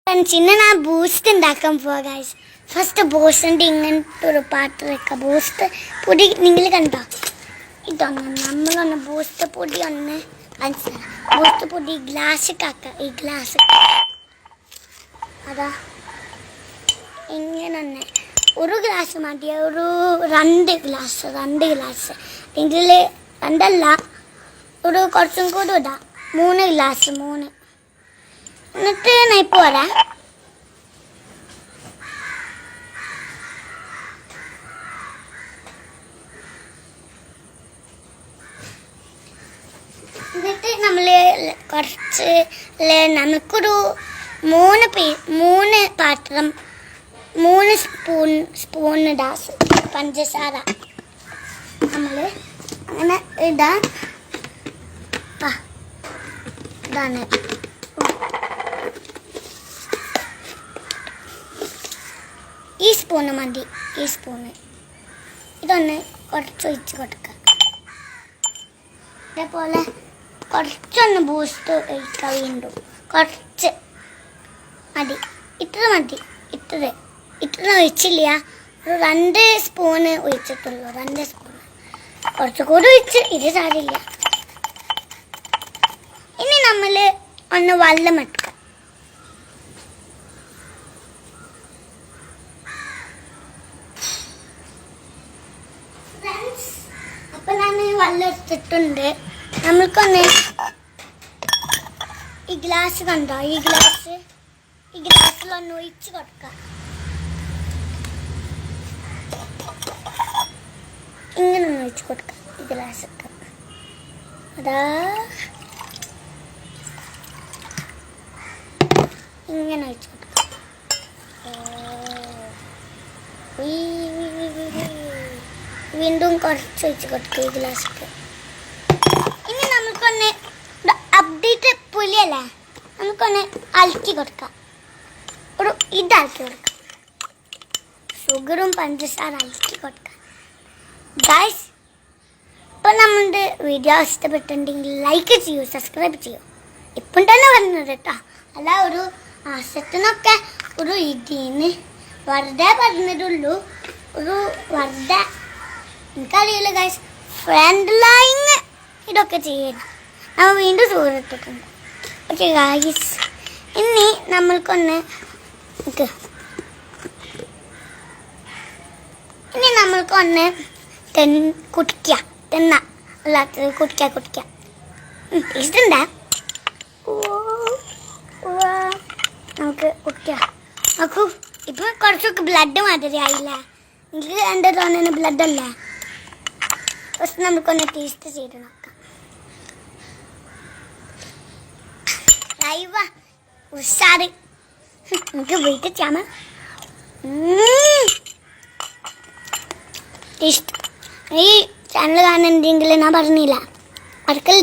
ചിന്ന boost ഉണ്ടാക്കാൻ പോവാ guys. First ബൂസ്റ്റിൻ്റെ ഇങ്ങനത്തെ ഒരു പാത്രം വെക്കുക. ബൂസ്റ്റ് പൊടി നിങ്ങൾ കണ്ടോ? ഇതൊന്ന് നമ്മളൊന്ന് ബൂസ്റ്റ് പൊടി ഒന്ന് ബൂസ്റ്റ് പൊടി ഗ്ലാസ്സിൽ ആക്കുക. ഈ ഗ്ലാസ് അതാ ഇങ്ങനെ ഒന്ന് ഒരു ഗ്ലാസ് മതി. ഒരു രണ്ട് ഗ്ലാസ് എങ്കിൽ രണ്ടല്ല, ഒരു കുറച്ചും കൂടി ഇടാം. 3 ഗ്ലാസ് എന്നിട്ട് ഞാൻ ഇപ്പോൾ വരാം. എന്നിട്ട് നമ്മൾ കുറച്ച് നമുക്കൊരു 3 പാത്രം 3 സ്പൂൺ ഇടാം പഞ്ചസാര. നമ്മൾ അങ്ങനെ ഇടാം. ഇതാണ് ഈ സ്പൂണ് മതി. ഈ സ്പൂണ് ഇതൊന്ന് കുറച്ച് ഒഴിച്ച് കൊടുക്കുക. അതേപോലെ കുറച്ചൊന്ന് ബൂസ്റ്റ് ഒഴിക്കുക. വീണ്ടും കുറച്ച് മതി. ഇത്ര മതി. ഇത്ര ഒഴിച്ചില്ല. ഒരു 2 സ്പൂണ് ഒഴിച്ചിട്ടുള്ളൂ. 2 സ്പൂണ് കുറച്ചുകൂടി ഒഴിച്ച് ഇത് സാരില്ല. ഇനി നമ്മൾ ഒന്ന് വെള്ളം ഇട്ടു. അപ്പൊ ഞാൻ വെള്ളം എടുത്തിട്ടുണ്ട്. നമ്മൾക്കൊന്ന് ഈ ഗ്ലാസ് കണ്ടോ? ഈ ഗ്ലാസ്സിലൊന്ന് ഒഴിച്ച് കൊടുക്കാം. ഇങ്ങനെ ഒന്ന് ഒഴിച്ച് കൊടുക്കാം. ഈ ഗ്ലാസ് ഇട്ട് അതാ ഇങ്ങനെ ഒഴിച്ച് കൊടുക്കാം. വീണ്ടും കുറച്ച് ഒഴിച്ച് കൊടുക്കുക ഈ ഗ്ലാസ്സിൽ. ഇനി നമുക്കൊന്ന് അപ്ഡേറ്റ് പുളിയല്ലേ, നമുക്കൊന്ന് അലക്കി കൊടുക്കാം. ഒരു ഇതാക്കി കൊടുക്കാം. ഷുഗറും പഞ്ചസാര അലക്കി കൊടുക്കാം. ഗൈസ്, ഇപ്പം നമ്മളുടെ വീഡിയോ ഇഷ്ടപ്പെട്ടിട്ടുണ്ടെങ്കിൽ ലൈക്ക് ചെയ്യൂ, സബ്സ്ക്രൈബ് ചെയ്യൂ. ഇപ്പം തന്നെ വരുന്നത് കേട്ടോ. അല്ല ഒരു ആശത്തിനൊക്കെ ഒരു ഇതിന് വെറുതെ പറഞ്ഞിട്ടുള്ളൂ. ഒരു വെറുതെ എനിക്കറിയില്ല ഗൈസ്. ഫ്രണ്ട്ലൈങ് ഇതൊക്കെ ചെയ്യണം. നമ്മൾ വീണ്ടും ചോറിട്ടിട്ടുണ്ട്. ഓക്കെ ഗൈസ്, ഇനി നമ്മൾക്കൊന്ന് കുടിക്കുക. അല്ലാത്തത് കുടിക്കുക. ഇഷ്ടണ്ടാ? നമുക്ക് കുടിക്കാം. നോക്കൂ, ഇപ്പം കുറച്ചൊക്കെ ബ്ലഡ് മാതിരി ആയില്ല. എനിക്ക് എൻ്റെ തോന്നുന്ന ബ്ലഡ് അല്ല. ഫസ്റ്റ് നമുക്കൊന്ന് ടേസ്റ്റ് ചെയ്ത് നോക്കാം. ലൈവാ ഉഷാറ്. നമുക്ക് വീട്ടിൽ ചാമ ടേസ്റ്റ്. ഈ ചാനൽ കാണുന്നുണ്ടെങ്കിൽ ഞാൻ പറഞ്ഞില്ല അടുക്കള